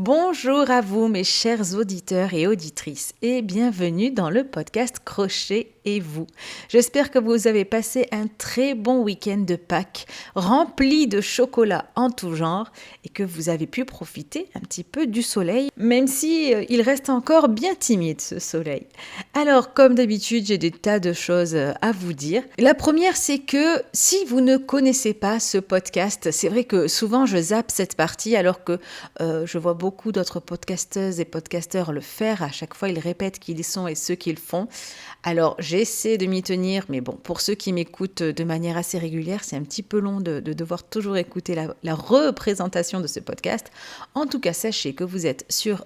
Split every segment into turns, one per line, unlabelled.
Bonjour à vous mes chers auditeurs et auditrices et bienvenue dans le podcast Crochet et vous. J'espère que vous avez passé un très bon week-end de Pâques rempli de chocolat en tout genre et que vous avez pu profiter un petit peu du soleil, même si il reste encore bien timide ce soleil. Alors comme d'habitude, j'ai des tas de choses à vous dire. La première, c'est que si vous ne connaissez pas ce podcast, c'est vrai que souvent je zappe cette partie alors que je vois beaucoup d'autres podcasteuses et podcasteurs le faire. À chaque fois, ils répètent qui ils sont et ce qu'ils font. Alors, j'essaie de m'y tenir, mais bon, pour ceux qui m'écoutent de manière assez régulière, c'est un petit peu long de devoir toujours écouter la représentation de ce podcast. En tout cas, sachez que vous êtes sur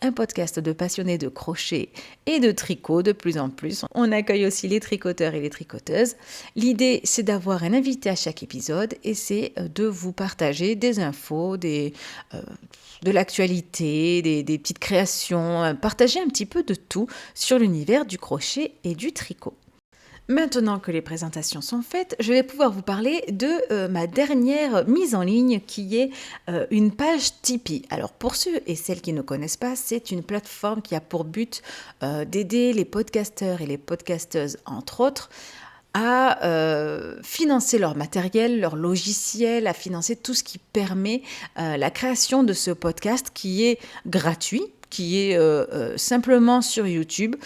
un podcast de passionnés de crochet et de tricot de plus en plus. On accueille aussi les tricoteurs et les tricoteuses. L'idée, c'est d'avoir un invité à chaque épisode et c'est de vous partager des infos, de l'actualité, des petites créations, partager un petit peu de tout sur l'univers du crochet et du tricot. Maintenant que les présentations sont faites, je vais pouvoir vous parler de ma dernière mise en ligne qui est une page Tipeee. Alors pour ceux et celles qui ne connaissent pas, c'est une plateforme qui a pour but d'aider les podcasteurs et les podcasteuses, entre autres, à financer leur matériel, leur logiciel, à financer tout ce qui permet la création de ce podcast qui est gratuit, qui est simplement sur YouTube.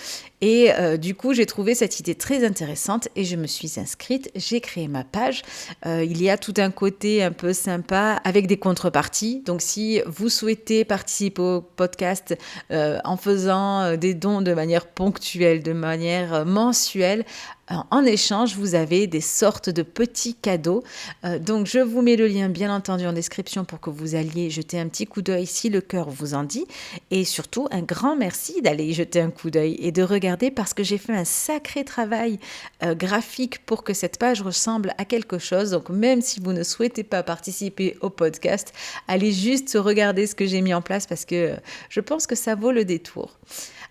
Et du coup, j'ai trouvé cette idée très intéressante et je me suis inscrite, j'ai créé ma page. Il y a tout un côté un peu sympa avec des contreparties. Donc, si vous souhaitez participer au podcast en faisant des dons de manière ponctuelle, de manière mensuelle, en échange, vous avez des sortes de petits cadeaux. Donc, je vous mets le lien, bien entendu, en description pour que vous alliez jeter un petit coup d'œil si le cœur vous en dit. Et surtout, un grand merci d'aller y jeter un coup d'œil et de regarder parce que j'ai fait un sacré travail graphique pour que cette page ressemble à quelque chose. Donc, même si vous ne souhaitez pas participer au podcast, allez juste regarder ce que j'ai mis en place parce que je pense que ça vaut le détour.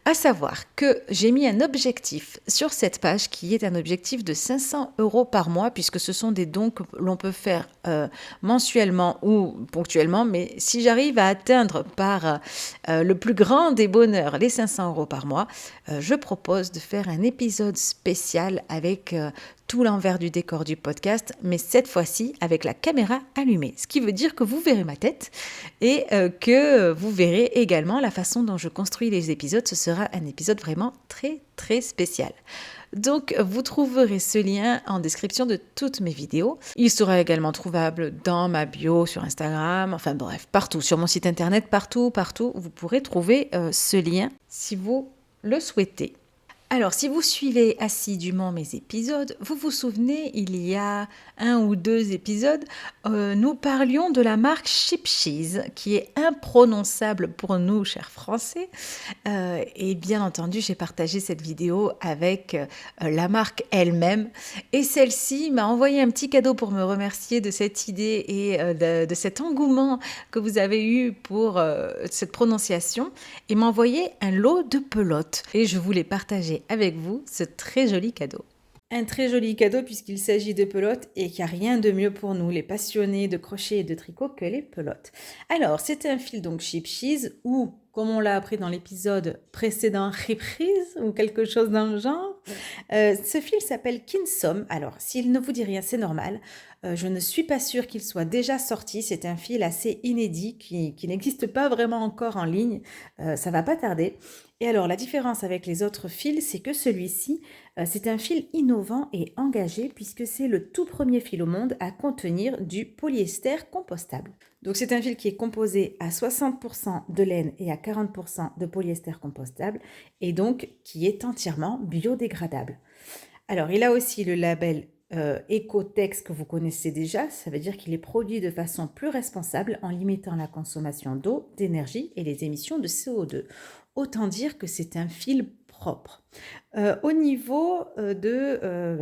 À savoir que j'ai mis un objectif sur cette page qui est un objectif de 500 € par mois puisque ce sont des dons que l'on peut faire mensuellement ou ponctuellement. Mais si j'arrive à atteindre par le plus grand des bonheurs les 500 € par mois, je propose de faire un épisode spécial avec tout l'envers du décor du podcast, mais cette fois-ci avec la caméra allumée. Ce qui veut dire que vous verrez ma tête et que vous verrez également la façon dont je construis les épisodes. Ce sera un épisode vraiment très, très spécial. Donc, vous trouverez ce lien en description de toutes mes vidéos. Il sera également trouvable dans ma bio sur Instagram, enfin bref, partout, sur mon site internet, partout, vous pourrez trouver ce lien si vous le souhaitez. Alors, si vous suivez assidûment mes épisodes, vous vous souvenez, il y a 1 ou 2 épisodes, nous parlions de la marque Sheep Cheese, qui est imprononçable pour nous, chers Français. Et bien entendu, j'ai partagé cette vidéo avec la marque elle-même. Et celle-ci m'a envoyé un petit cadeau pour me remercier de cette idée et de cet engouement que vous avez eu pour cette prononciation. Et m'a envoyé un lot de pelotes. Et je voulais partager avec vous ce très joli cadeau. Un très joli cadeau puisqu'il s'agit de pelotes et qu'il n'y a rien de mieux pour nous, les passionnés de crochet et de tricot, que les pelotes. Alors, c'est un fil donc Sheep Cheese ou, comme on l'a appris dans l'épisode précédent, reprise ou quelque chose dans le genre. Ce fil s'appelle Kinsom. Alors, s'il ne vous dit rien, c'est normal. Je ne suis pas sûre qu'il soit déjà sorti. C'est un fil assez inédit qui n'existe pas vraiment encore en ligne. Ça va pas tarder. Et alors, la différence avec les autres fils, c'est que celui-ci, c'est un fil innovant et engagé puisque c'est le tout premier fil au monde à contenir du polyester compostable. Donc, c'est un fil qui est composé à 60% de laine et à 40% de polyester compostable et donc qui est entièrement biodégradable. Alors, il a aussi le label Ecotex que vous connaissez déjà. Ça veut dire qu'il est produit de façon plus responsable en limitant la consommation d'eau, d'énergie et les émissions de CO2. Autant dire que c'est un fil propre. Au niveau de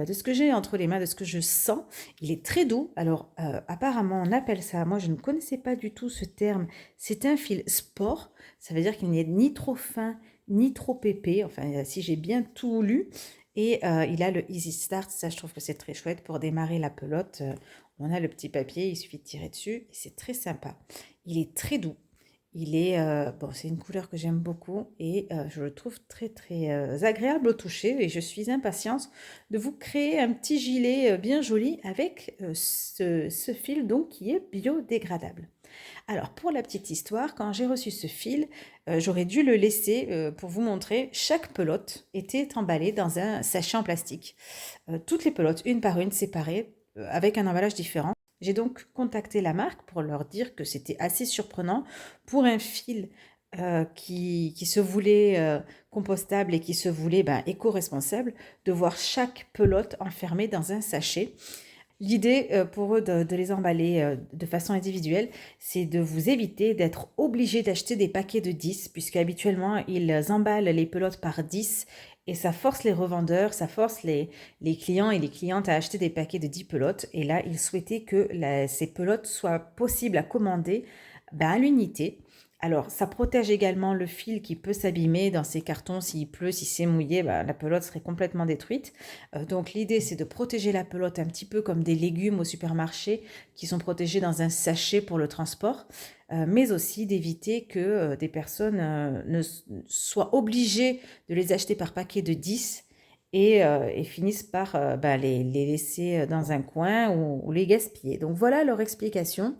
ce que j'ai entre les mains, de ce que je sens, il est très doux. Alors, apparemment, on appelle ça, moi je ne connaissais pas du tout ce terme, c'est un fil sport. Ça veut dire qu'il n'est ni trop fin, ni trop épais. Enfin, si j'ai bien tout lu. Et il a le Easy Start, ça je trouve que c'est très chouette pour démarrer la pelote. On a le petit papier, il suffit de tirer dessus et c'est très sympa. Il est très doux. C'est une couleur que j'aime beaucoup et je le trouve très très agréable au toucher et je suis impatiente de vous créer un petit gilet bien joli avec ce fil donc qui est biodégradable. Alors, pour la petite histoire, quand j'ai reçu ce fil, j'aurais dû le laisser pour vous montrer. Chaque pelote était emballée dans un sachet en plastique. Toutes les pelotes, une par une, séparées, avec un emballage différent. J'ai donc contacté la marque pour leur dire que c'était assez surprenant pour un fil qui se voulait compostable et qui se voulait éco-responsable de voir chaque pelote enfermée dans un sachet. L'idée pour eux de les emballer de façon individuelle, c'est de vous éviter d'être obligé d'acheter des paquets de 10, puisque habituellement ils emballent les pelotes par 10 et ça force les revendeurs, ça force les clients et les clientes à acheter des paquets de 10 pelotes. Et là, ils souhaitaient que ces pelotes soient possibles à commander à l'unité. Alors, ça protège également le fil qui peut s'abîmer dans ces cartons. S'il pleut, si c'est mouillé, la pelote serait complètement détruite. Donc, l'idée, c'est de protéger la pelote un petit peu comme des légumes au supermarché qui sont protégés dans un sachet pour le transport, mais aussi d'éviter que des personnes ne soient obligées de les acheter par paquet de 10 et finissent par les laisser dans un coin ou les gaspiller. Donc voilà leur explication.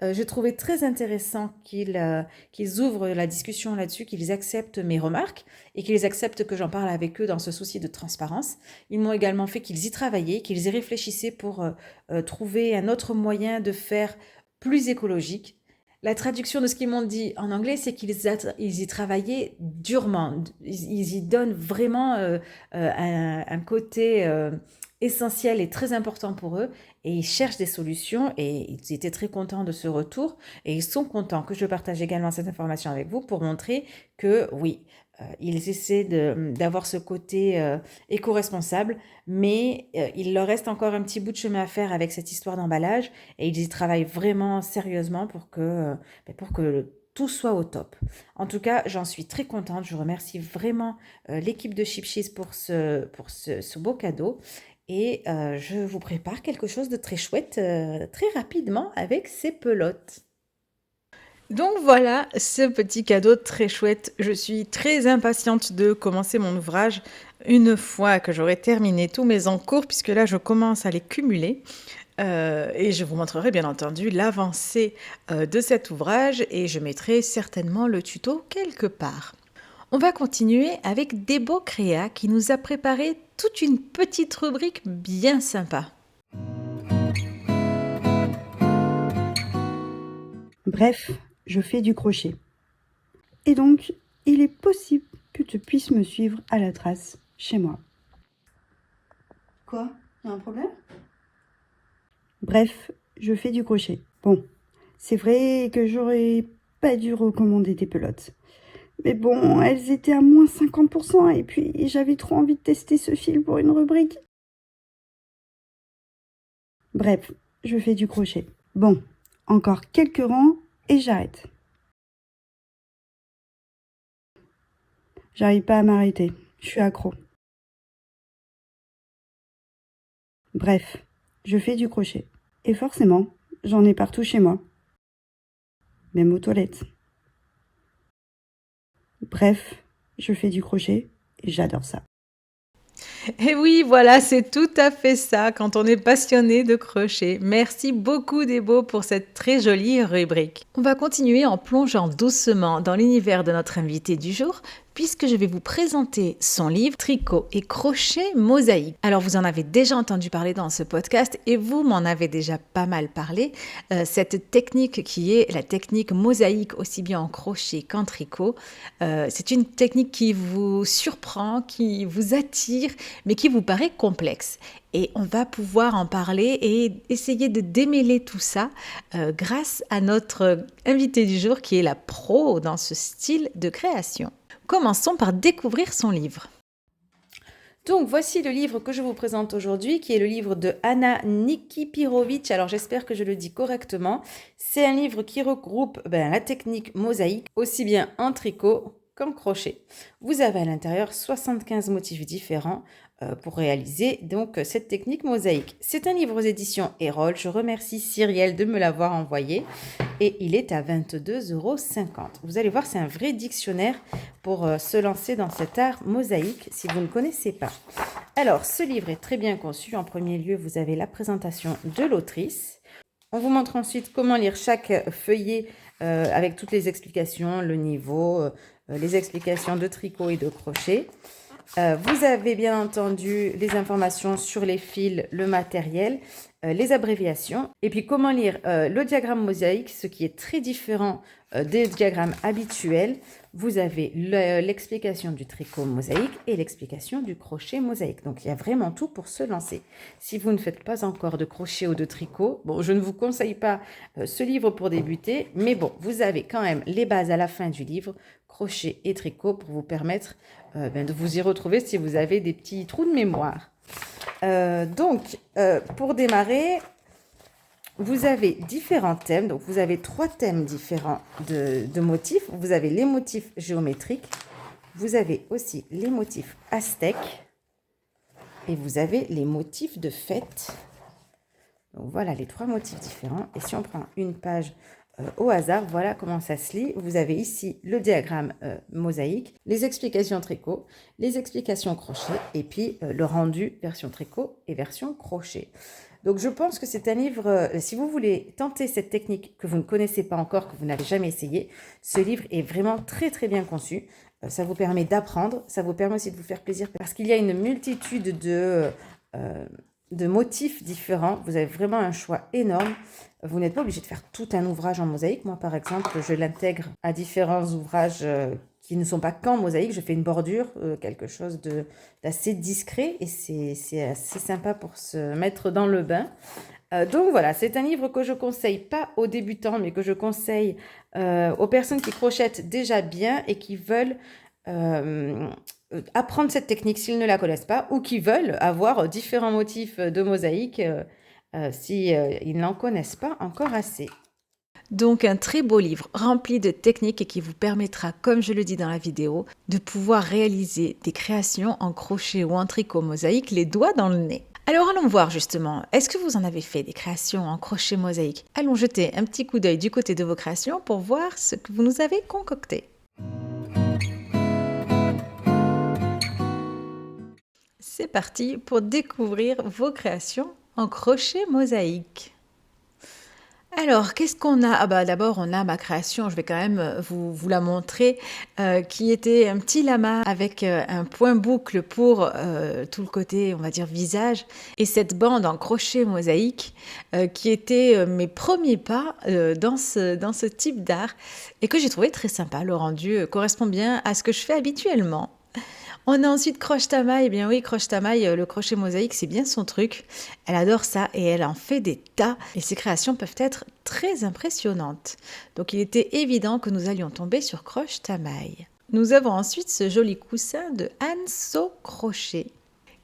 Je trouvais très intéressant qu'ils ouvrent la discussion là-dessus, qu'ils acceptent mes remarques et qu'ils acceptent que j'en parle avec eux dans ce souci de transparence. Ils m'ont également fait qu'ils y travaillaient, qu'ils y réfléchissaient pour trouver un autre moyen de faire plus écologique. La traduction de ce qu'ils m'ont dit en anglais, c'est qu'ils y travaillaient durement. Ils y donnent vraiment un côté essentiel et très important pour eux. Et ils cherchent des solutions et ils étaient très contents de ce retour. Et ils sont contents que je partage également cette information avec vous pour montrer que oui, ils essaient d'avoir ce côté éco-responsable, mais il leur reste encore un petit bout de chemin à faire avec cette histoire d'emballage et ils y travaillent vraiment sérieusement pour que tout soit au top. En tout cas, j'en suis très contente. Je remercie vraiment l'équipe de Chip Cheese pour ce beau cadeau. Et je vous prépare quelque chose de très chouette, très rapidement avec ces pelotes. Donc voilà, ce petit cadeau très chouette. Je suis très impatiente de commencer mon ouvrage une fois que j'aurai terminé tous mes encours, puisque là, je commence à les cumuler. Et je vous montrerai bien entendu l'avancée de cet ouvrage et je mettrai certainement le tuto quelque part. On va continuer avec Debo Créa qui nous a préparé toute une petite rubrique bien sympa.
Bref, je fais du crochet. Et donc, il est possible que tu puisses me suivre à la trace chez moi. Quoi? Y a un problème? Bref, je fais du crochet. Bon, c'est vrai que j'aurais pas dû recommander des pelotes. Mais bon, elles étaient à moins 50% et puis j'avais trop envie de tester ce fil pour une rubrique. Bref, je fais du crochet. Bon, encore quelques rangs et j'arrête. J'arrive pas à m'arrêter, je suis accro. Bref, je fais du crochet. Et forcément, j'en ai partout chez moi. Même aux toilettes. Bref, je fais du crochet et j'adore ça.
Et oui, voilà, c'est tout à fait ça quand on est passionné de crochet. Merci beaucoup Debo pour cette très jolie rubrique. On va continuer en plongeant doucement dans l'univers de notre invité du jour, puisque je vais vous présenter son livre Tricot et crochet mosaïque. Alors vous en avez déjà entendu parler dans ce podcast et vous m'en avez déjà pas mal parlé. Cette technique qui est la technique mosaïque aussi bien en crochet qu'en tricot, c'est une technique qui vous surprend, qui vous attire, mais qui vous paraît complexe. Et on va pouvoir en parler et essayer de démêler tout ça grâce à notre invité du jour qui est la pro dans ce style de création. Commençons par découvrir son livre. Donc voici le livre que je vous présente aujourd'hui, qui est le livre de Anna Nikipirovic. Alors j'espère que je le dis correctement. C'est un livre qui regroupe la technique mosaïque, aussi bien en tricot qu'en crochet. Vous avez à l'intérieur 75 motifs différents pour réaliser donc cette technique mosaïque. C'est un livre aux éditions Erol. Je remercie Cyrielle de me l'avoir envoyé et il est à 22,50 €. Vous allez voir, c'est un vrai dictionnaire pour se lancer dans cet art mosaïque si vous ne connaissez pas. Alors, ce livre est très bien conçu. En premier lieu, vous avez la présentation de l'autrice. On vous montre ensuite comment lire chaque feuillet avec toutes les explications, le niveau, les explications de tricot et de crochet. Vous avez bien entendu les informations sur les fils, le matériel, les abréviations, et puis comment lire le diagramme mosaïque, ce qui est très différent des diagrammes habituels. Vous avez l'explication du tricot mosaïque et l'explication du crochet mosaïque. Donc il y a vraiment tout pour se lancer. Si vous ne faites pas encore de crochet ou de tricot, bon, je ne vous conseille pas ce livre pour débuter, mais bon, vous avez quand même les bases à la fin du livre, crochet et tricot, pour vous permettre de vous y retrouver si vous avez des petits trous de mémoire. Pour démarrer, vous avez différents thèmes. Donc, vous avez 3 thèmes différents de motifs. Vous avez les motifs géométriques, vous avez aussi les motifs aztèques et vous avez les motifs de fête. Donc, voilà les 3 motifs différents. Et si on prend une page au hasard, voilà comment ça se lit. Vous avez ici le diagramme mosaïque, les explications tricot, les explications crochet et puis le rendu version tricot et version crochet. Donc je pense que c'est un livre, si vous voulez tenter cette technique que vous ne connaissez pas encore, que vous n'avez jamais essayé, ce livre est vraiment très très bien conçu. Ça vous permet d'apprendre, ça vous permet aussi de vous faire plaisir parce qu'il y a une multitude de motifs différents. Vous avez vraiment un choix énorme. Vous n'êtes pas obligé de faire tout un ouvrage en mosaïque. Moi, par exemple, je l'intègre à différents ouvrages qui ne sont pas qu'en mosaïque. Je fais une bordure, quelque chose d'assez discret et c'est assez sympa pour se mettre dans le bain. Donc voilà, c'est un livre que je conseille pas aux débutants, mais que je conseille aux personnes qui crochettent déjà bien et qui veulent apprendre cette technique s'ils ne la connaissent pas ou qui veulent avoir différents motifs de mosaïque s'ils n'en connaissent pas encore assez. Donc un très beau livre rempli de techniques et qui vous permettra, comme je le dis dans la vidéo, de pouvoir réaliser des créations en crochet ou en tricot mosaïque les doigts dans le nez. Alors allons voir justement, est-ce que vous en avez fait des créations en crochet mosaïque? Allons jeter un petit coup d'œil du côté de vos créations pour voir ce que vous nous avez concocté. C'est parti pour découvrir vos créations en crochet mosaïque. Alors, qu'est-ce qu'on a? Ah bah d'abord, on a ma création, je vais quand même vous la montrer, qui était un petit lama avec un point boucle pour tout le côté, on va dire, visage, et cette bande en crochet mosaïque qui était mes premiers pas dans ce type d'art et que j'ai trouvé très sympa. Le rendu correspond bien à ce que je fais habituellement. On a ensuite Croche Tamaï. Eh bien oui, Croche Tamaï, le crochet mosaïque, c'est bien son truc. Elle adore ça et elle en fait des tas. Et ses créations peuvent être très impressionnantes. Donc il était évident que nous allions tomber sur Croche Tamaï. Nous avons ensuite ce joli coussin de Anso Crochet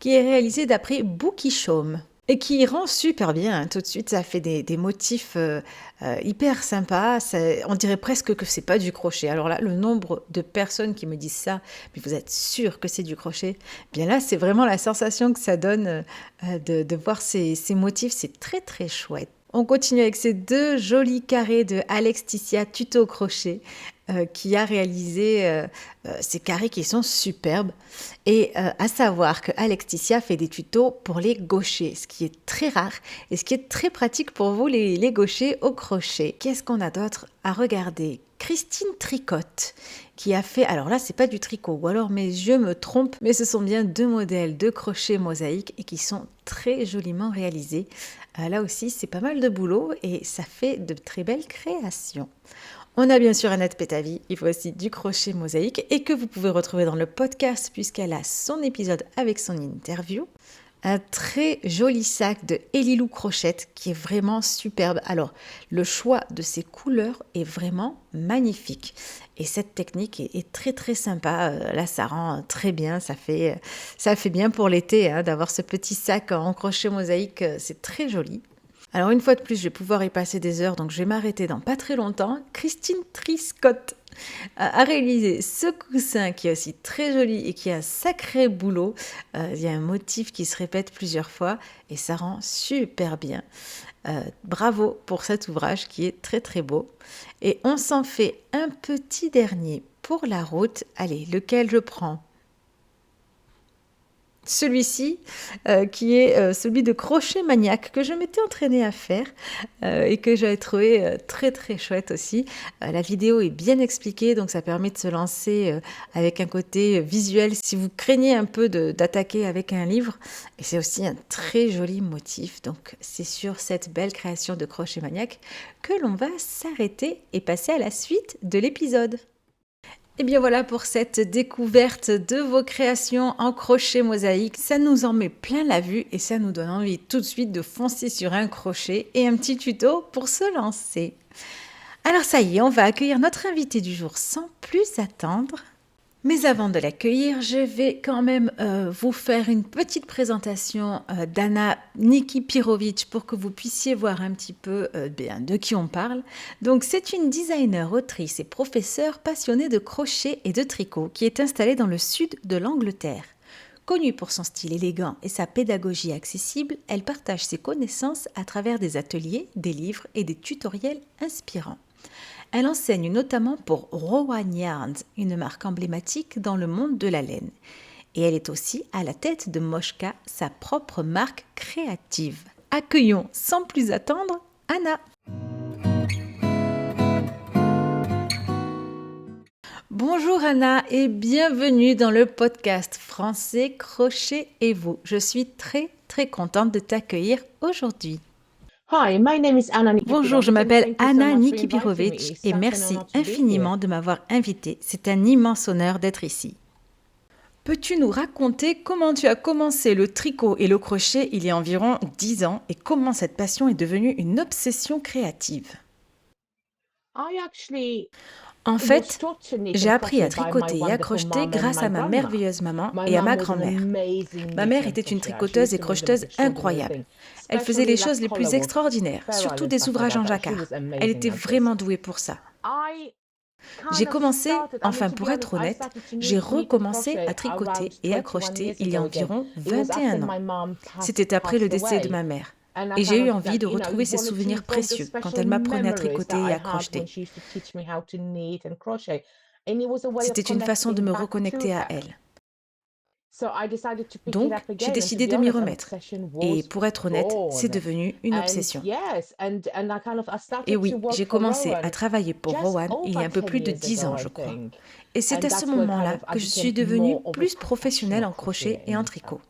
qui est réalisé d'après Boukichaume et qui rend super bien. Tout de suite, ça fait des motifs hyper sympas. On dirait presque que c'est pas du crochet. Alors là, le nombre de personnes qui me disent ça, mais vous êtes sûr que c'est du crochet? Bien là, c'est vraiment la sensation que ça donne de voir ces motifs. C'est très très chouette. On continue avec ces 2 jolis carrés de Alexticia Tuto Crochet qui a réalisé ces carrés qui sont superbes. Et à savoir que Alexticia fait des tutos pour les gauchers, ce qui est très rare et ce qui est très pratique pour vous les gauchers au crochet. Qu'est-ce qu'on a d'autre à regarder? Christine Tricotte qui a fait, alors là c'est pas du tricot ou alors mes yeux me trompent, mais ce sont bien 2 modèles de crochet mosaïque et qui sont très joliment réalisés. Là aussi c'est pas mal de boulot et ça fait de très belles créations. On a bien sûr Annette Pétavy, il faut aussi du crochet mosaïque et que vous pouvez retrouver dans le podcast puisqu'elle a son épisode avec son interview. Un très joli sac de Elilou Crochette qui est vraiment superbe. Alors, le choix de ces couleurs est vraiment magnifique. Et cette technique est très très sympa. Là, ça rend très bien. Ça fait bien pour l'été d'avoir ce petit sac en crochet mosaïque. C'est très joli. Alors une fois de plus, je vais pouvoir y passer des heures, donc je vais m'arrêter dans pas très longtemps. Christine Triscott a réalisé ce coussin qui est aussi très joli et qui a un sacré boulot. Il y a un motif qui se répète plusieurs fois et ça rend super bien. Bravo pour cet ouvrage qui est très très beau. Et on s'en fait un petit dernier pour la route. Allez, lequel je prends? Celui-ci, qui est celui de Crochet Maniaque, que je m'étais entraînée à faire et que j'avais trouvé très très chouette aussi. La vidéo est bien expliquée, donc ça permet de se lancer avec un côté visuel si vous craignez un peu d'attaquer avec un livre. Et c'est aussi un très joli motif, donc c'est sur cette belle création de Crochet Maniaque que l'on va s'arrêter et passer à la suite de l'épisode. Et bien voilà pour cette découverte de vos créations en crochet mosaïque. Ça nous en met plein la vue et ça nous donne envie tout de suite de foncer sur un crochet et un petit tuto pour se lancer. Alors ça y est, on va accueillir notre invité du jour sans plus attendre. Mais avant de l'accueillir, je vais quand même vous faire une petite présentation d'Anna Nikipirovic pour que vous puissiez voir un petit peu de qui on parle. Donc c'est une designer, autrice et professeure passionnée de crochet et de tricot qui est installée dans le sud de l'Angleterre. Connue pour son style élégant et sa pédagogie accessible, elle partage ses connaissances à travers des ateliers, des livres et des tutoriels inspirants. Elle enseigne notamment pour Rowan Yarns, une marque emblématique dans le monde de la laine. Et elle est aussi à la tête de Moshka, sa propre marque créative. Accueillons sans plus attendre Anna. Bonjour Anna et bienvenue dans le podcast français Crochet et vous. Je suis très contente de t'accueillir aujourd'hui.
Hi, my name is Anna Nikipirovic.
Bonjour, je m'appelle
Thank you so
Anna
much for
Nikipirovic
inviting me. It's
et
such an
merci
honor to be
infiniment
here.
de m'avoir invitée. C'est un immense honneur d'être ici. Peux-tu nous raconter comment tu as commencé le tricot et le crochet il y a environ 10 ans et comment cette passion est devenue une obsession créative? En fait, j'ai appris à tricoter et à crocheter grâce à ma merveilleuse maman et à ma grand-mère. Ma mère était une tricoteuse et crocheteuse incroyable. Elle faisait les choses les plus extraordinaires, surtout des ouvrages en jacquard. Elle était vraiment douée pour ça. J'ai commencé, enfin pour être honnête, j'ai recommencé à tricoter et à crocheter il y a environ 21 ans. C'était après le décès de ma mère. Et j'ai eu envie de retrouver ces souvenirs précieux quand elle m'apprenait à tricoter et à crocheter. C'était une façon de me reconnecter à elle. Donc, j'ai décidé de m'y remettre. Et pour être honnête, c'est devenu une obsession. Et oui, j'ai commencé à travailler pour Rowan il y a un peu plus de 10 ans, je crois. Et c'est à ce moment-là que je suis devenue plus professionnelle en crochet et en tricot.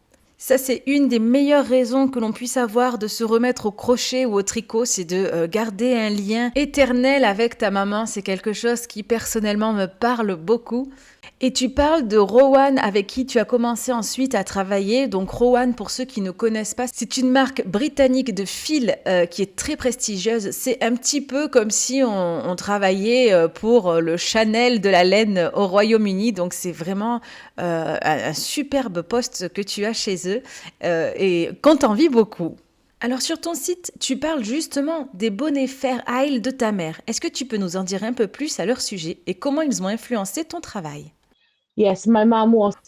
Ça, c'est une des meilleures raisons que l'on puisse avoir de se remettre au crochet ou au tricot, c'est de garder un lien éternel avec ta maman. C'est quelque chose qui personnellement me parle beaucoup. Et tu parles de Rowan avec qui tu as commencé ensuite à travailler. Donc Rowan, pour ceux qui ne connaissent pas, c'est une marque britannique de fil qui est très prestigieuse. C'est un petit peu comme si on travaillait pour le Chanel de la laine au Royaume-Uni. Donc c'est vraiment un superbe poste que tu as chez eux et qu'on t'envie beaucoup. Alors sur ton site, tu parles justement des bonnets Fair Isle de ta mère. Est-ce que tu peux nous en dire un peu plus à leur sujet et comment ils ont influencé ton travail?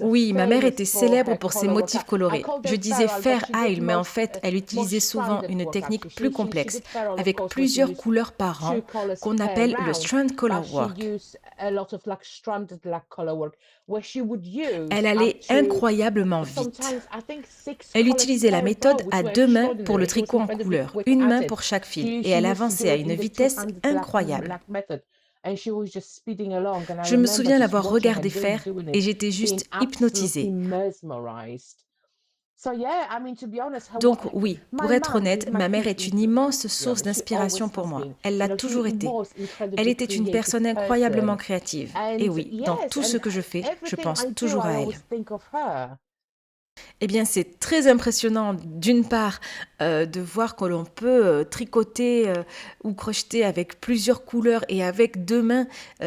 Oui, ma mère était célèbre pour ses motifs colorés. Je disais Fair Isle, mais en fait, elle utilisait souvent une technique plus complexe, avec plusieurs couleurs par rang, qu'on appelle le strand color work. Elle allait incroyablement vite. Elle utilisait la méthode à 2 mains pour le tricot en couleur, une main pour chaque fil, et elle avançait à une vitesse incroyable. Je me souviens l'avoir regardée faire et j'étais juste hypnotisée. Donc oui, pour être honnête, ma mère est une immense source d'inspiration pour moi. Elle l'a toujours été. Elle était une personne incroyablement créative. Et oui, dans tout ce que je fais, je pense toujours à elle. Eh bien, c'est très impressionnant d'une part de voir que l'on peut tricoter ou crocheter avec plusieurs couleurs et avec deux mains.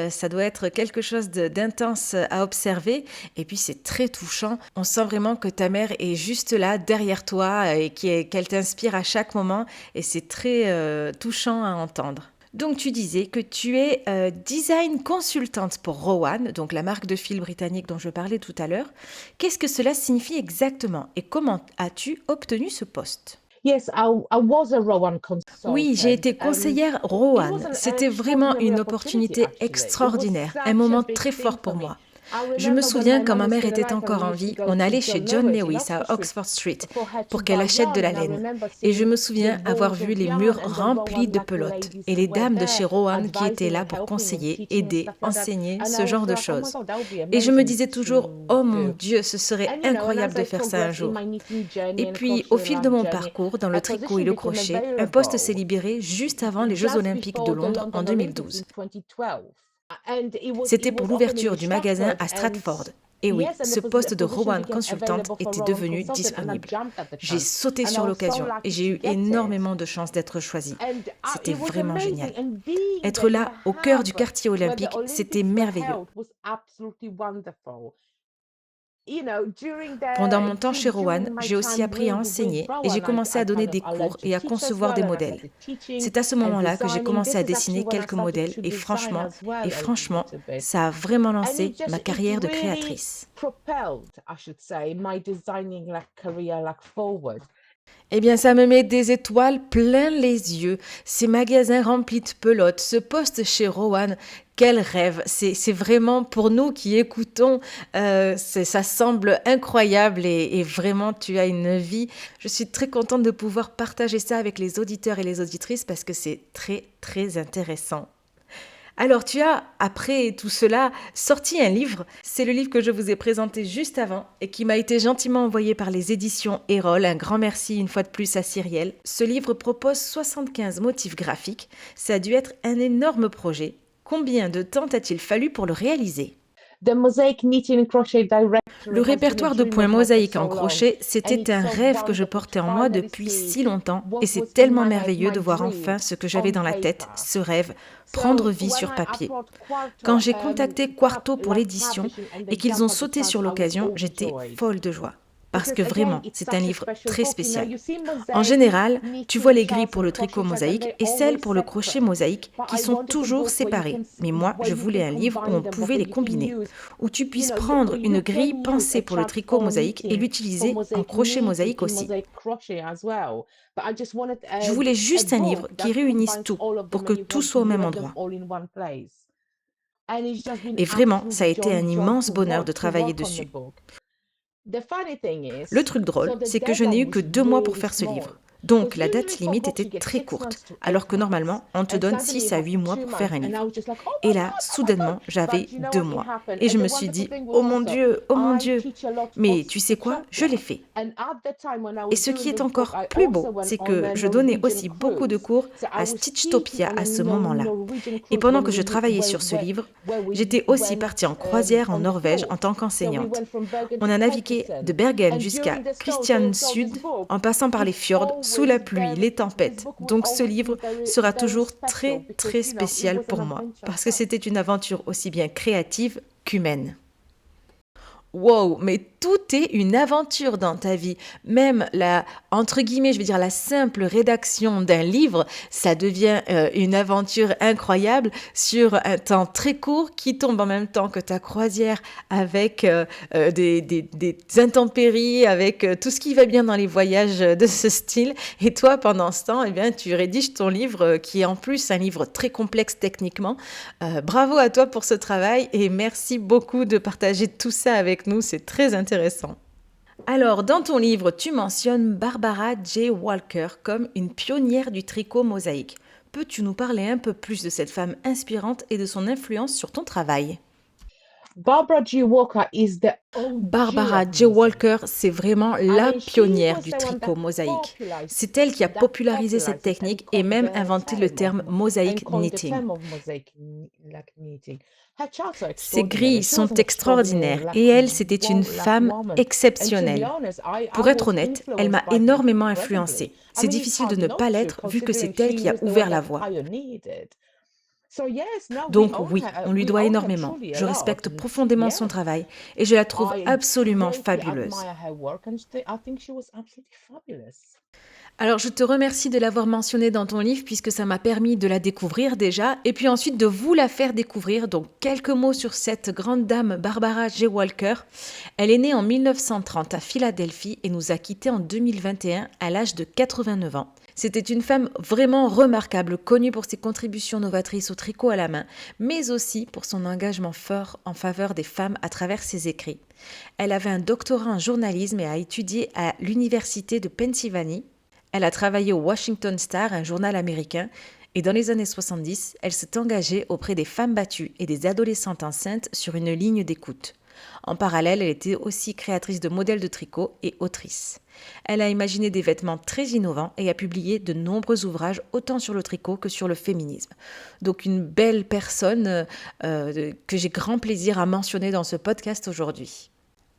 Ça doit être quelque chose d'intense à observer. Et puis, c'est très touchant. On sent vraiment que ta mère est juste là, derrière toi, et qu'elle t'inspire à chaque moment. Et c'est très touchant à entendre. Donc tu disais que tu es design consultante pour Rowan, donc la marque de fil britannique dont je parlais tout à l'heure. Qu'est-ce que cela signifie exactement et comment as-tu obtenu ce poste?
Yes, I was a Rowan
Oui, j'ai
consultant.
été conseillère
It
Rowan.
was an
C'était vraiment
extraordinary
une
opportunity,
opportunité
actually. It was
extraordinaire, un
such a
moment
big
très
thing
fort
for
pour
me.
moi.
I
Je me
remember when
souviens
my
quand
mum
ma
was
mère
still
était
alive and
encore
we
en
used to
vie,
go
on
to
allait chez
John
John
Lewis in
Lewis à
Oxford Street
Oxford Street
for her to
pour qu'elle
buy
achète de
yarn.
la
And I
laine.
remember
Et je
seeing
me
the
souviens avoir
walls
vu
of
les
yarn
murs
and the
remplis
Rowan
de
like
pelotes
ladies
et
who
les
were
dames de
there
chez Rowan qui étaient
advising
là
and
pour
helping and
conseiller,
teaching and
aider,
stuff like that.
enseigner
And
ce
I
genre
was
de
like, oh my
choses.
God, that would be
Et je me
amazing
disais toujours,
to
oh mon
do.
Dieu, ce serait
And
incroyable
as
de
I
faire ça un
progressed in
jour.
my knitting
Et
journey and
puis, au
crochet
fil de
life
mon
journey,
parcours dans le
a
tricot et
position
le
became
crochet, un poste s'est
available
libéré juste avant les Jeux
just
Olympiques de
before the
Londres en
London Olympics
2012.
in 2012. And
C'était
it
pour
was opening in
l'ouverture du magasin
Stratford
à
and
Stratford. Et oui,
yes, and
ce poste de
position
Rowan
became
consultante
available for
était
Rowan
devenu
consultant and I
disponible.
jumped at the
J'ai
chance
sauté
and I
sur
was so
l'occasion et
lucky
j'ai
to
eu
get it.
énormément de chance d'être choisie.
And
C'était
it was
vraiment génial.
amazing and being
Être
there in
là,
the
au cœur du
hub
quartier
where the
olympique, c'était
Olympics were
merveilleux.
held was absolutely wonderful.
Pendant mon temps chez
During
Rowan,
my
j'ai aussi
time
appris à
with
enseigner et j'ai
Rowan,
commencé à donner des
I learned
cours
to
et à
teach as
concevoir
well
des
and I
modèles.
started teaching
C'est à ce
and
moment-là que j'ai
designing.
commencé
This
à
is actually
dessiner
when I
quelques
started
modèles
to
et
design
franchement,
as well a little bit.
ça a vraiment
And
lancé ma
it
carrière de
really
créatrice.
propelled, I should say, my designing career forward.
Eh bien, ça me met des étoiles plein les yeux. Ces magasins remplis de pelotes, ce poste chez Rowan, quel rêve. C'est vraiment pour nous qui écoutons, ça semble incroyable et vraiment tu as une vie. Je suis très contente de pouvoir partager ça avec les auditeurs et les auditrices parce que c'est très, très intéressant. Alors tu as, après tout cela, sorti un livre. C'est le livre que je vous ai présenté juste avant et qui m'a été gentiment envoyé par les éditions Erol. Un grand merci une fois de plus à Cyrielle. Ce livre propose 75 motifs graphiques. Ça a dû être un énorme projet. Combien de temps t'a-t-il fallu pour le réaliser ?
The Mosaic Knitting and Crochet
Le
Directory has been a
répertoire de
dream
points
of mine for
mosaïques en
so long,
crochet,
and
c'était
it's
un
so
rêve que je
wonderful
portais
to
en moi
finally
depuis
see
si longtemps
what
et c'est
was
tellement
my
merveilleux de voir
dream
enfin ce que j'avais
on
dans la tête,
paper.
ce rêve, prendre vie
When
sur
I
papier.
approached Quarto,
Quand j'ai contacté Quarto pour l'édition
publishing and
et
they
qu'ils ont
jumped at the
sauté
chance,
sur
I was
l'occasion, j'étais
overjoyed.
folle de joie. Parce
Because
que
again,
vraiment,
it's
c'est un
such a
livre
special
très
book.
spécial.
You see
En
Mosaic,
général, tu vois
knitting
les grilles
charts
pour
and
le
crochet
tricot
charts, and
mosaïque
they're
et celles
always
pour le crochet
separate.
mosaïque
But
qui
I
sont
wanted a
toujours
book where you
séparées.
can
Mais moi,
where
je
you
voulais
can
un livre où on
combine them,
pouvait
where
les
you can
combiner,
use,
où tu puisses
you
prendre une grille
can use a
pensée pour le
chart
tricot
for
mosaïque et
knitting, for
l'utiliser en
mosaic
crochet
knitting,
mosaïque
in
aussi.
mosaic crochet as well. But I just wanted
Je voulais
a
juste un livre
book
qui
that
réunisse
combines
tout
all of
pour
them
que
and you
tout soit au
you
même
have them
endroit.
all in one place. And it's just been
Et vraiment,
absolute
ça a été un
joy
immense
to
bonheur de travailler
work on the
dessus.
book. The funny thing
Le
is,
truc drôle,
so the
c'est que je n'ai eu
deadline
que
is
2 mois pour
really
faire ce
small.
livre. Donc
Because
la
usually
date
for
limite
books you
était
get
très
6
courte,
months to 8
alors que
months.
normalement on te
And
donne
suddenly
6
you
à
have
8 mois
2
pour faire
months.
un
And I
livre.
was just like, oh
Et
my
là,
God, oh my God.
soudainement, j'avais
But you know
2
what, it
mois.
happened.
Et
And
je
the
me suis
wonderful
dit,
thing was
oh mon
also,
Dieu, oh mon
I
Dieu.
teach a lot
Mais
of
tu sais quoi, je l'ai
chapter.
fait.
And at the time when I
Et
was
ce
doing
qui est
this book,
encore
I
plus
also
beau,
went
c'est
on
que
a
je donnais
Norwegian
aussi beaucoup de
cruise.
cours
So I
à
was teaching
Stitchtopia
on
à
a
ce moment-là.
Norwegian
Et
cruise
pendant que je travaillais sur ce livre,
where we
j'étais aussi
went
partie en croisière en
on the
Norvège en
fjord.
tant
So we
qu'enseignante.
went from Bergen
On
to
a navigué de
Kolkusen.
Bergen
And
jusqu'à
during the storm, so
Kristiansund
this book
en passant par les
is
fjords, sous la
always
pluie, les
this
tempêtes.
book will
Donc ce
always be
livre
very,
sera
very
toujours
special
très très
because, it
spécial
was an
pour moi,
adventure
parce que
book.
c'était une aventure aussi bien créative qu'humaine. Wow, mais tout est une aventure dans ta vie. Même la, entre guillemets, je veux dire la simple rédaction d'un livre, ça devient une aventure incroyable sur un temps très court qui tombe en même temps que ta croisière avec des intempéries, avec tout ce qui va bien dans les voyages de ce style. Et toi, pendant ce temps, eh bien, tu rédiges ton livre qui est en plus un livre très complexe techniquement. Bravo à toi pour ce travail et merci beaucoup de partager tout ça avec nous, c'est très intéressant. Alors, dans ton livre, tu mentionnes Barbara J. Walker comme une pionnière du tricot mosaïque. Peux-tu nous parler un peu plus de cette femme inspirante et de son influence sur ton travail ?
Barbara G. Walker is the OG
Barbara
of
J. Walker,
mosaic.
c'est vraiment
I
la
mean, she
pionnière
was
du
the one
tricot
that
mosaïque.
popularized
C'est elle qui a
that
popularisé cette
popularized it and
technique et même
the
inventé le
term of
terme
and
mosaïque
coined the
knitting.
term of like knitting. Her charts are
Ses
extraordinary.
grilles
She was
sont
an extraordinary
extraordinaires et elle, c'était une
like
femme
woman. And to be
exceptionnelle.
honest, I
Pour être
was
honnête, elle m'a
influenced by her
énormément
incredibly.
influencée.
I
C'est
mean, it's
difficile de
hard
ne
not
pas
to,
l'être vu que
considering
c'est elle
she
qui a
was the
ouvert
one
la
that
voie.
pioneered it. So yes, no,
Donc oui, on lui
we
doit
owe her
énormément.
truly a
Je
lot.
respecte
And
profondément son
yes,
travail et je la trouve
I
absolument
greatly
fabuleuse.
admire her work, and I think she was absolutely fabulous.
Alors, je te remercie de l'avoir mentionnée dans ton livre puisque ça m'a permis de la découvrir déjà et puis ensuite de vous la faire découvrir. Donc, quelques mots sur cette grande dame Barbara J. Walker. Elle est née en 1930 à Philadelphie et nous a quittés en 2021 à l'âge de 89 ans. C'était une femme vraiment remarquable, connue pour ses contributions novatrices au tricot à la main, mais aussi pour son engagement fort en faveur des femmes à travers ses écrits. Elle avait un doctorat en journalisme et a étudié à l'Université de Pennsylvanie. Elle a travaillé au Washington Star, un journal américain, et dans les années 70, elle s'est engagée auprès des femmes battues et des adolescentes enceintes sur une ligne d'écoute. En parallèle, elle était aussi créatrice de modèles de tricot et autrice. Elle a imaginé des vêtements très innovants et a publié de nombreux ouvrages autant sur le tricot que sur le féminisme. Donc une belle personne que j'ai grand plaisir à mentionner dans ce podcast aujourd'hui.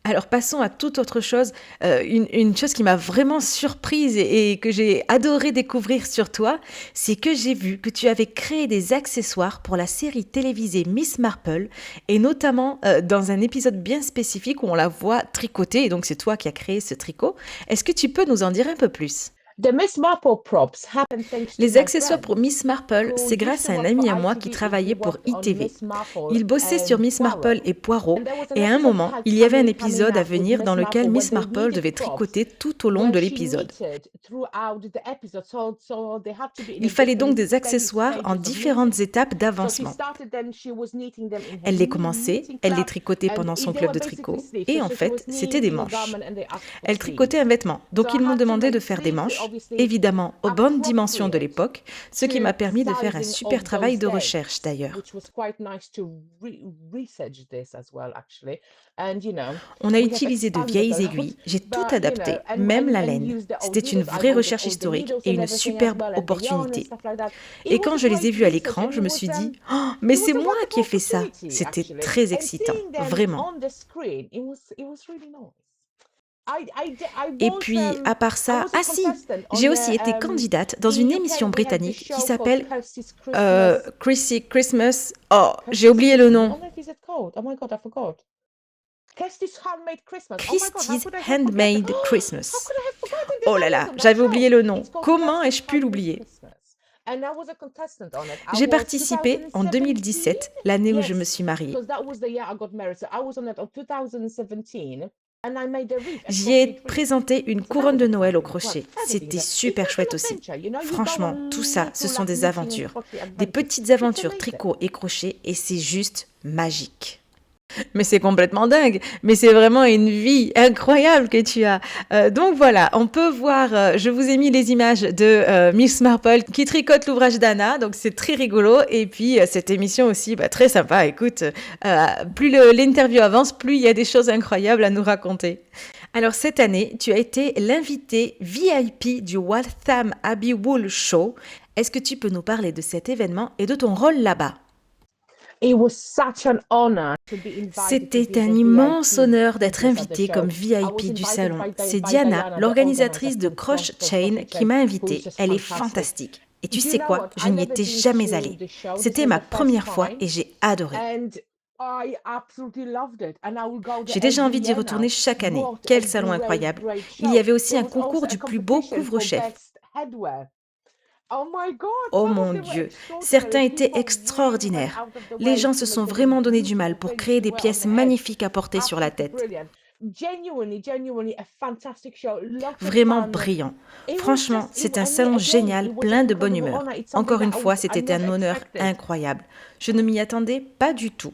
Alors passons à toute autre chose, une chose qui m'a vraiment surprise et que j'ai adoré découvrir sur toi, c'est que j'ai vu que tu avais créé des accessoires pour la série télévisée Miss Marple et notamment dans un épisode bien spécifique où on la voit tricoter et donc c'est toi qui as créé ce tricot. Est-ce que tu peux nous en dire un peu plus ?
The Miss Marple props happen thanks to
Les
my
accessoires pour
friend
Miss Marple,
who
c'est
used
grâce
to
à un
work
ami
for
à moi qui
ITV. He
travaillait pour
worked on
ITV.
Miss Marple
Il bossait sur
and
Miss Marple
Poirot.
et Poirot,
And there was an
et à un
episode
moment,
had
il y avait un
coming
épisode à
up with
venir
Miss
dans lequel
Marple when
Miss
they
Marple
needed
devait
props
tricoter tout au long
where
de
she
l'épisode.
knitted throughout the episode. So they had to be in
Il
a
fallait donc
different
des accessoires en
stages of
différentes
knitting.
étapes
So she
d'avancement.
started them, she was knitting them in her
Elle les commençait,
knitting
elle les
club,
tricotait
and
pendant son
they
club
were
de
basically
tricot,
sleeves.
et en
So she
fait,
was
c'était des
knitting a
manches.
garment and they asked for
Elle tricotait un
sleeves.
vêtement, donc
So
ils
I
m'ont
had to
demandé de
make
faire des
sleeves,
manches,
obviously
évidemment aux bonnes dimensions de
appropriate
l'époque, ce qui
to
m'a
the
permis de faire un
sizing
super
of
travail
those
de
days,
recherche d'ailleurs.
which was quite nice to research this as well, actually. And
On a
we have
utilisé de
expanded a
vieilles
lot,
aiguilles, j'ai tout
but
adapté, même la
and
laine.
used the old
C'était une
needles. I
vraie
bought
recherche
all the
historique
needles
et
and
une
everything as
superbe
well, and the yarn and
opportunité.
stuff like that.
Et
It
quand
was a
je les ai
great
vus à
research,
l'écran,
and
je
it
me
was
suis dit « Oh, mais
it was
c'est
a
moi qui ai
wonderful
fait ça !»
opportunity,
C'était
actually.
très
And
excitant,
seeing them
vraiment.
on the screen, it was really nice. I
Et
was
puis, à part
I
ça,
was a
ah si,
contestant
j'ai
on
aussi été candidate dans
in
une
UK.
émission
We had this
britannique qui
show called
s'appelle
Kirsty's Christmas.
Chrissy Christmas. Oh, j'ai
Kirsty's
oublié le
Christmas.
nom.
Oh, what is it called? Oh my God, I forgot. Kirsty's Handmade Christmas. Oh my God, how
Christie's
could I have forgotten?
Handmade
How
Christmas.
could I have forgotten this?
Oh là
I was
là,
on that
j'avais
show.
oublié le nom.
It's called
Comment
Kirsty's
ai-je pu
Handmade
l'oublier?
Christmas. And I was a contestant on it. I
J'ai
was
participé en
2017.
2017, l'année où je me
Yes,
suis mariée.
because that was the year I got married. So I was on it in 2017. And I made a wreath, a
J'y ai
complete wreath.
présenté une
So that
couronne
was
de Noël au
exciting as well.
crochet.
Everything
C'était
that
super
it's
chouette
an
aussi.
adventure, you go
Franchement, tout ça, ce
little
sont
like
des
knitting and
aventures.
crochet
Des
adventures.
petites
It's
aventures
amazing.
tricot et crochet et c'est juste magique. Mais c'est complètement dingue, mais c'est vraiment une vie incroyable que tu as. Donc voilà, on peut voir, je vous ai mis les images de Miss Marple qui tricote l'ouvrage d'Anna, donc c'est très rigolo. Et puis cette émission aussi, très sympa. Écoute, plus l'interview avance, plus il y a des choses incroyables à nous raconter. Alors cette année, tu as été l'invité VIP du Waltham Abbey Wool Show. Est-ce que tu peux nous parler de cet événement et de ton rôle là-bas?
It was such an honor to be invited to
C'était
be
un
the
immense
VIP
honneur d'être
guest at the
invitée
show.
comme
I was
VIP du
invited
salon.
by
C'est
by
Diana,
Diana, the
l'organisatrice de
organizer
Cross
from
Chain,
Cross
qui m'a
Chain, who
invitée.
is just
Elle est
fantastic.
fantastique. Et tu
Do you
sais
know
quoi?
what?
Je
I
n'y
never
étais
been
jamais
to
allée.
the show. This
C'était
was
ma
the first
première fois
time,
et j'ai adoré.
and I absolutely loved it, and I will go there
J'ai déjà
every
envie d'y
year
retourner
now.
chaque année.
What a
Quel salon
great,
incroyable.
great
Il y
show.
avait aussi
There
un
was also
concours
a
du plus beau
competition for
couvre-chef.
best headwear. Oh my God,
Oh
some of
mon
them were
Dieu,
extraordinary.
certains étaient
People
extraordinaires.
went out of the
Les
way
gens
to
se
make
sont
the most
vraiment donné du
beautiful
mal pour
things
créer
to
des
wear on
pièces
the head.
magnifiques à porter sur la
Absolutely
tête.
brilliant. Genuinely a fantastic show. Lots of
Vraiment
fun.
brillant.
It was
Franchement,
just,
c'est un
and
salon
again,
génial,
it was
plein
an
de bonne
incredible
humeur.
honor. It's something
Encore
that
une fois,
I
c'était un
never
honneur
expected.
incroyable. Je ne m'y attendais pas du tout.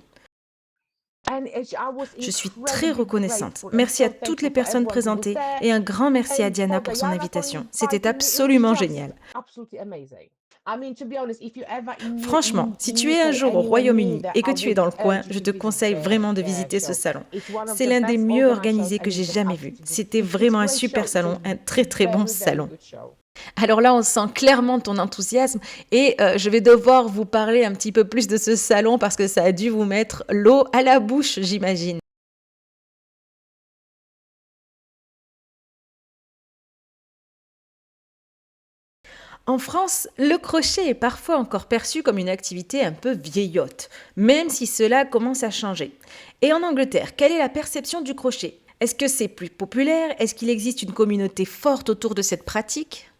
And I was
Je suis très
incredibly
reconnaissante.
grateful and
Merci à
so
toutes les
thankful for
personnes
everyone who was
présentées
there
et un grand merci à
and
Diana
for
pour son
Diana for
invitation. C'était
inviting me. It was
absolument
just
génial.
absolutely amazing. I mean, to be honest, if you ever in U
Franchement, si
in
tu es
UK
un
or
jour au
anywhere near
Royaume-Uni
there,
et
I
que tu es dans
would
le coin,
urge you
je
to
te
visit
conseille vraiment de
their
visiter ce
show.
salon.
It's one of
C'est
the
l'un des
best
mieux
organized shows
organisés
and
que j'ai
you just
jamais
have to
vu.
visit.
C'était
It's
vraiment un
great
super
show. It's
salon,
a
un très très bon
very
salon.
good show.
Alors là, on sent clairement ton enthousiasme et je vais devoir vous parler un petit peu plus de ce salon parce que ça a dû vous mettre l'eau à la bouche, j'imagine. En France, le crochet est parfois encore perçu comme une activité un peu vieillotte, même si cela commence à changer. Et en Angleterre, quelle est la perception du crochet? Est-ce que c'est plus populaire? Est-ce qu'il existe une communauté forte autour de cette pratique?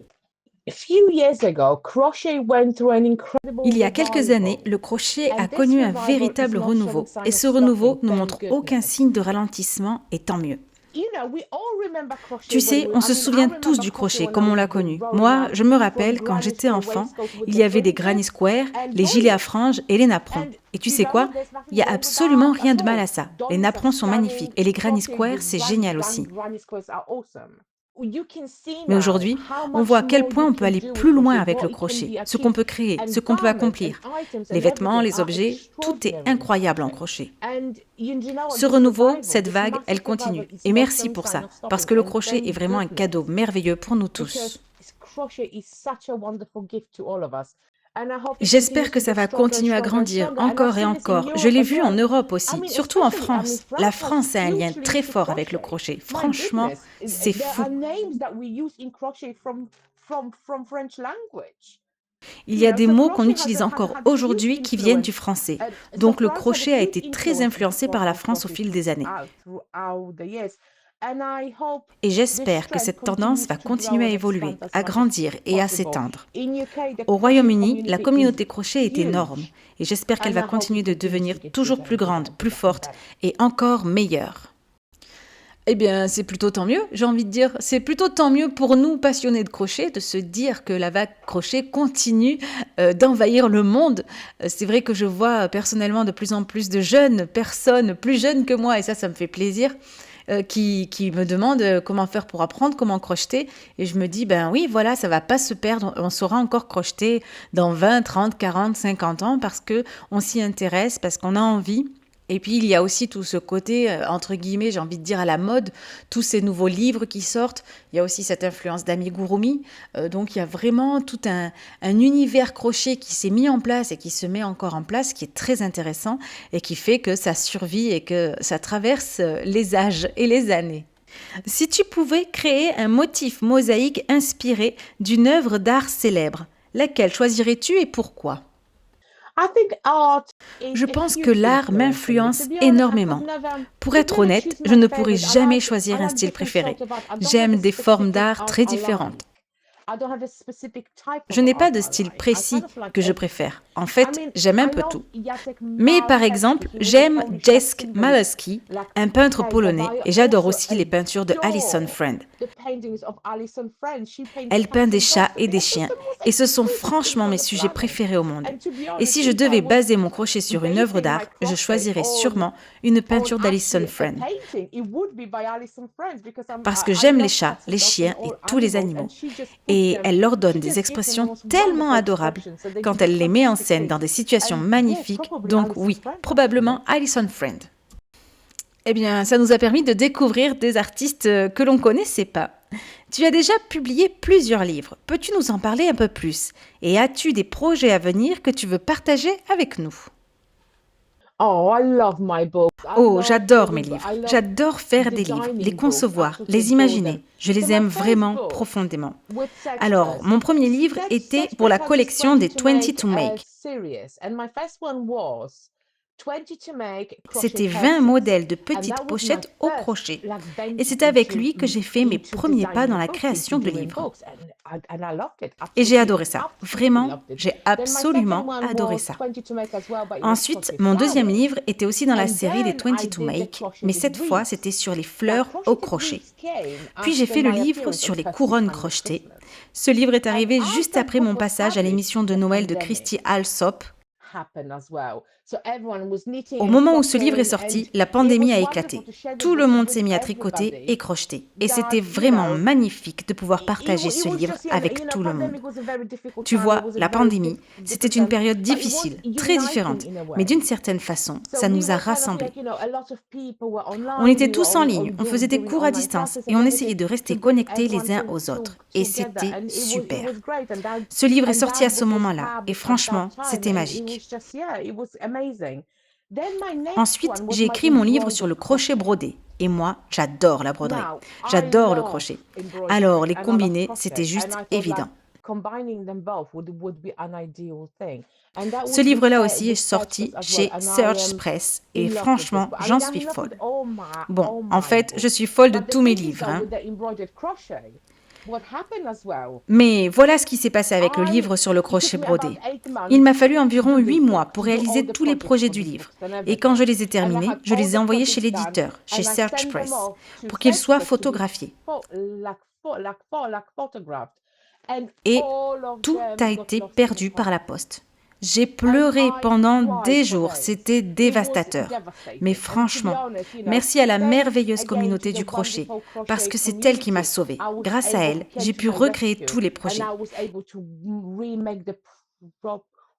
A few years ago, crochet went through an incredible
Il y a quelques années,
revival.
le crochet a
And this
connu un
revival is
véritable
not showing
renouveau. Et
sign of
ce renouveau
stopping,
ne
thank
montre aucun
goodness.
signe de ralentissement, et tant mieux.
You know, we all remember crochet
Tu
when
sais,
we,
on
I
se
mean, I
souvient tous
remember
du
crochet
crochet
when I
comme on
was
l'a connu.
growing
Moi,
up
je me
from
rappelle, quand
granny
j'étais
square
enfant,
waistcoat with
il
the
y avait des granny
fringes
square,
and
les gilets à
dollies.
franges et les napperons.
And
Et tu
you
sais
know,
quoi?
there's
Il
nothing
n'y a
wrong with
absolument
that
rien
at
de mal
all.
à ça. Les
Dollies are
napperons sont magnifiques
stunning.
et les granny
Crochet
square,
with
c'est génial aussi.
granny squares are awesome. You can see
Mais
now
aujourd'hui,
how
on voit
much
à quel
more
point
you
on peut
can
aller
do
plus
with
loin
crochet,
avec
what
le
it can
crochet,
be
ce qu'on
achieved.
peut créer,
And
ce qu'on peut
garments and
accomplir.
items
Les
and
vêtements,
everything
les
are
objets, tout est
extraordinary.
incroyable en crochet.
And you know what?
Ce
This
renouveau,
revival,
cette
this
vague,
massive
elle
revival
continue.
is
Et
not
merci
showing
pour
sign
ça,
of
parce
stopping.
que le
And
crochet est
thank
vraiment un cadeau
goodness.
merveilleux pour nous
Because
tous.
crochet is such a wonderful gift to all of us. And I hope it
J'espère
continues
que
to
ça
get
va
stronger and
continuer à
stronger and
grandir
stronger. And I've
encore et
seen this in
encore. Je
Europe
l'ai
as
vu en
well.
Europe
I
aussi,
mean,
surtout en
especially, I mean,
France. La
France has
France a un lien
hugely
très
into
fort avec le
crochet.
crochet.
My
Franchement,
goodness,
c'est
there
fou.
are names that we use in crochet from French language.
Il
You
y a
know,
des
so
mots qu'on
crochet
utilise encore
had huge
aujourd'hui qui viennent du
influence.
français.
So
Donc le
France had a
crochet a
huge
été très
influence
influencé par la
on
France au
crochet
fil des années.
throughout the years. And I hope
Et
this
j'espère que
trend
cette tendance
continues
va
to grow
continuer à
and
évoluer,
expand as
à
much as
grandir et à
possible.
s'étendre.
In UK, the
Au
crochet
Royaume-Uni, la
community is
communauté crochet est énorme
huge.
et j'espère qu'elle
And
va
I hope
continuer
it
de
continues
devenir
to get
toujours
bigger
plus
and bigger
grande,
and
plus
bigger and
forte
better.
et encore meilleure. Eh bien, c'est plutôt tant mieux, j'ai envie de dire. C'est plutôt tant mieux pour nous, passionnés de crochet, de se dire que la vague crochet continue d'envahir le monde. C'est vrai que je vois personnellement de plus en plus de jeunes personnes, plus jeunes que moi, et ça me fait plaisir, qui me demandent comment faire pour apprendre, comment crocheter. Et je me dis, ben oui, voilà, ça va pas se perdre. On saura encore crocheter dans 20, 30, 40, 50 ans parce qu'on s'y intéresse, parce qu'on a envie. Et puis, il y a aussi tout ce côté, entre guillemets, j'ai envie de dire à la mode, tous ces nouveaux livres qui sortent. Il y a aussi cette influence d'amigurumi. Donc, il y a vraiment tout un univers crochet qui s'est mis en place et qui se met encore en place, qui est très intéressant et qui fait que ça survit et que ça traverse les âges et les années. Si tu pouvais créer un motif mosaïque inspiré d'une œuvre d'art célèbre, laquelle choisirais-tu et pourquoi ? Je pense que l'art m'influence énormément. Pour être honnête, je ne pourrais jamais choisir un style préféré. J'aime des formes d'art très différentes. Je n'ai pas de style précis que je préfère. En fait, j'aime un peu tout. Mais par exemple, j'aime Jacek Malewski, un peintre polonais, et j'adore aussi les peintures de Alison Friend. Elle peint des chats et des chiens, et ce sont franchement mes sujets préférés au monde. Et si je devais baser mon crochet sur une œuvre d'art, je choisirais sûrement une peinture d'Alison Friend. Parce que j'aime les chats, les chiens et tous les animaux. Et elle leur donne des expressions tellement adorables quand elle les met en scène dans des situations magnifiques. Donc oui, probablement Alison Friend. Eh bien, ça nous a permis de découvrir des artistes que l'on ne connaissait pas. Tu as déjà publié plusieurs livres. Peux-tu nous en parler un peu plus ? Et as-tu des projets à venir que tu veux partager avec nous ? Oh, j'adore mes livres. J'adore faire des livres, les concevoir, les imaginer. Je les aime vraiment profondément. Alors, mon premier livre était pour la collection des 20 to Make. C'était 20 modèles de petites pochettes au crochet. Et c'est avec lui que j'ai fait mes premiers pas dans la création de livres. Et j'ai adoré ça. Vraiment, j'ai absolument adoré ça. Ensuite, mon deuxième livre était aussi dans la série des 20 to Make, mais cette fois, c'était sur les fleurs au crochet. Puis j'ai fait le livre sur les couronnes crochetées. Ce livre est arrivé juste après mon passage à l'émission de Noël de Christy Alsop.
happened as well. So everyone was knitting
Au
and
moment où ce livre est
crocketing,
sorti,
and
la
it
pandémie
was
a
wonderful
éclaté.
to share
Tout
this
le monde
with
s'est mis à tricoter
everybody
et crocheter. Et
that,
c'était
you
vraiment
know,
magnifique de pouvoir
it
partager
it
ce
was
livre
just, yeah,
avec
you know,
tout le monde.
pandemic was a very difficult
Tu
time. It
vois,
was a
la
very
pandémie, c'était
difficult
une
time,
période
but it was
difficile, très
uniting
différente.
in a
Mais d'une
way.
certaine façon,
So
ça
we
nous a
were kind of
rassemblés.
like, you know, a lot of people were
On
online,
était
we were
tous en ligne, on faisait des
doing
cours à
online
distance
classes
et
and
on
everything
essayait de
to
rester
bring
connectés
everyone
les uns aux autres. Et
together,
c'était
and it
super.
was great,
Ce livre est
and
sorti
that
à ce
book was
moment-là et
published at that
franchement,
time,
c'était
and it was
magique.
just, yeah, it was amazing. Then my next
Ensuite,
one was
j'ai
my
écrit mon livre sur
embroidered
le crochet
crochet.
brodé. Et moi, j'adore la broderie.
Now, I
J'adore le
love
crochet. Alors,
embroidery
les
and I love
combiner, c'était
crochet,
juste
and I thought like
évident.
combining them both would be an ideal thing. And that
Ce
was
livre-là aussi est
with Search
sorti
Press as well,
chez
and I
Search
am
Press et
in love with this
franchement,
book. I
j'en
mean, I'm
suis
in love with
folle.
all
Bon, en
my
fait, je
books.
suis folle de
But the
tous mes
thing is
livres,
though,
hein.
with the embroidered crochet, what happened as well,
Mais voilà ce qui s'est passé avec le livre sur le
it took
crochet
me about
brodé.
8
Il m'a
months
fallu
to
environ
do
8
this
mois
book,
pour
to do all
réaliser
the
tous les
projects
projets
for
du
this
livre.
book and
Et quand je
everything.
les ai
And I
terminés,
had
je
all
les ai
the
envoyés chez
projects done,
l'éditeur, chez
and I
Search
sent them
Press,
off to
pour qu'ils
Search
soient
Press to be
photographiés.
photographed. And
Et
all of
tout
them
a
got
été
lost in the
perdu par la
post.
poste. J'ai
And
pleuré
I
pendant
cried
des
for
jours,
days.
c'était
It was
dévastateur. Mais
devastating. And to be
franchement,
honest, you know,
merci à la
thanks
merveilleuse
again to
communauté
the
du crochet,
wonderful
parce
crochet
que c'est elle qui m'a
community,
sauvée.
I was
Grâce à
able,
elle,
who
j'ai
came to
pu
my
recréer
rescue,
tous les
and
projets.
I was able to remake the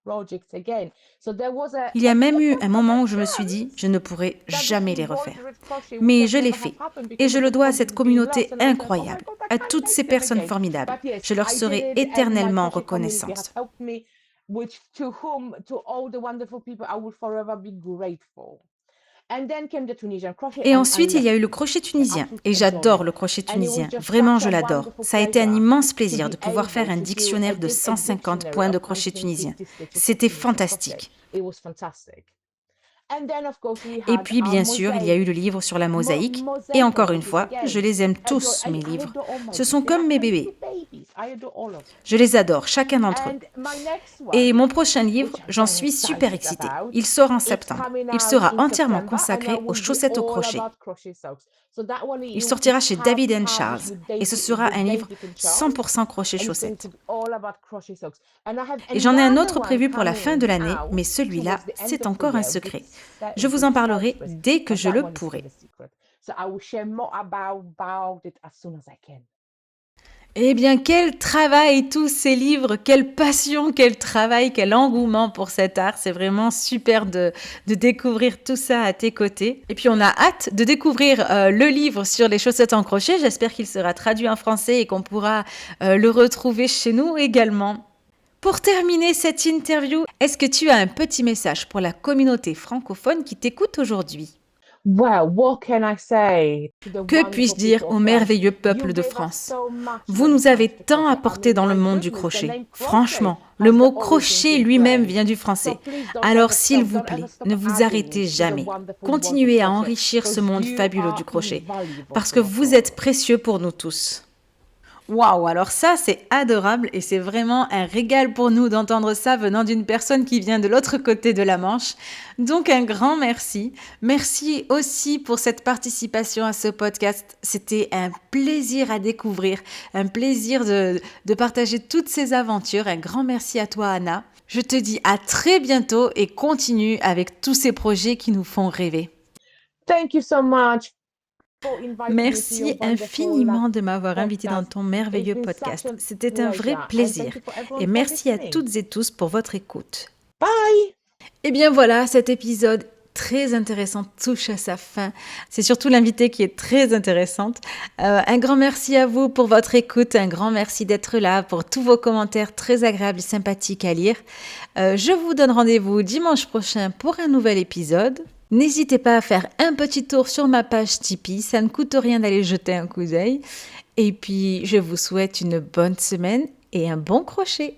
projects again. So there was
Il y a même eu un moment où je me suis
chance
dit, je ne pourrai
that this
jamais les refaire.
embroidered crochet would
Mais
just
je l'ai
never have
fait.
happened
Et
because
je
of
le
the
dois à cette
project being lost.
communauté
And I was like, oh my
incroyable,
God, I
à
can't
toutes
make
ces
them
personnes
again.
formidables.
But yes,
Je leur
I did
serai
it, and my
éternellement
crochet community has
reconnaissante.
helped me, to all the wonderful people, I will forever be grateful. And then came the Tunisian crochet,
Et
and I
ensuite, il y a
loved
eu le
it.
crochet
I
tunisien. Et
absolutely adore
j'adore
it.
le crochet
And it was
tunisien.
just
Vraiment,
such
je
a
l'adore.
wonderful
Ça a été un
pleasure
immense
to
plaisir de
be
pouvoir faire
able
un
to do
dictionnaire de
a
150
dictionary
points de
of
crochet tunisien.
1950 stitches of
C'était
Tunisian crochet.
fantastique.
It was fantastic. And then, of course, we
Et
had
puis, bien sûr, il y a eu le livre sur la mosaïque. Et encore une fois, je les aime tous, mes livres.
adore all my
Ce
books.
sont
They're
comme mes
like my
bébés.
little babies. I adore all of them.
Je les adore, chacun d'entre eux.
And my next
Et
one,
mon prochain livre,
which I'm
j'en
very
suis super
excited
excitée.
about,
Il sort en
it's
septembre.
coming
Il
out
sera
in
entièrement
September, and
consacré
that
aux
will be
chaussettes au
all
crochet.
about crochet socks. So that one
Il sortira chez David and Charles. Et ce sera
with
un livre
David and Charles,
100% crochet
and it's going
chaussettes.
to be all about crochet socks. And I have
Et j'en ai un
another
autre
one
prévu pour la fin de
coming
l'année,
out
mais celui-là,
towards the end
c'est
of the
encore un
year
secret.
with
Je vous en
Search
parlerai
Press,
dès que
but
je
that
le
one is
pourrai.
still a secret. So I will share more about it as soon as I can.
Eh bien, quel travail tous ces livres, quelle passion, quel travail, quel engouement pour cet art. C'est vraiment super de découvrir tout ça à tes côtés. Et puis, on a hâte de découvrir le livre sur les chaussettes en crochet. J'espère qu'il sera traduit en français et qu'on pourra le retrouver chez nous également. Pour terminer cette interview, est-ce que tu as un petit message pour la communauté francophone qui t'écoute aujourd'hui ?
Well, what can I say to the
Que puis-je
wonderful
dire
people
au
of France?
merveilleux
You
peuple de
gave us
France?
so much
Vous
when it
nous avez
comes to
tant
crochet. I
apporté
mean,
dans le
my
monde du
goodness, the
crochet.
name crochet
Franchement,
has
le
the
mot
origins
crochet
in
lui-même
French.
vient du
So
français.
please don't
Alors
ever
s'il
stop,
vous
don't
plaît,
ever stop
ne vous
adding
arrêtez
to the
jamais.
wonderful
Continuez
world
à
of crochet,
enrichir ce
because
monde
you
fabuleux du
are
crochet,
invaluable
parce que
to us
vous
all.
êtes précieux pour nous tous. Waouh, alors ça c'est adorable et c'est vraiment un régal pour nous d'entendre ça venant d'une personne qui vient de l'autre côté de la Manche. Donc un grand merci. Merci aussi pour cette participation à ce podcast. C'était un plaisir à découvrir, un plaisir de partager toutes ces aventures. Un grand merci à toi Anna. Je te dis à très bientôt et continue avec tous ces projets qui nous font rêver.
Thank you so much for inviting me to your
Merci
wonderful
infiniment de m'avoir invité dans
podcast.
ton
It's
merveilleux
been
podcast.
such a
C'était un vrai
pleasure, and
plaisir.
thank you for
Et
everyone for
merci à
listening.
toutes et tous pour votre écoute.
Bye!
Et bien voilà, cet épisode très intéressant touche à sa fin. C'est surtout l'invitée qui est très intéressante. Un grand merci à vous pour votre écoute, un grand merci d'être là, pour tous vos commentaires très agréables et sympathiques à lire. Je vous donne rendez-vous dimanche prochain pour un nouvel épisode. N'hésitez pas à faire un petit tour sur ma page Tipeee, ça ne coûte rien d'aller jeter un coup d'œil. Et puis, je vous souhaite une bonne semaine et un bon crochet.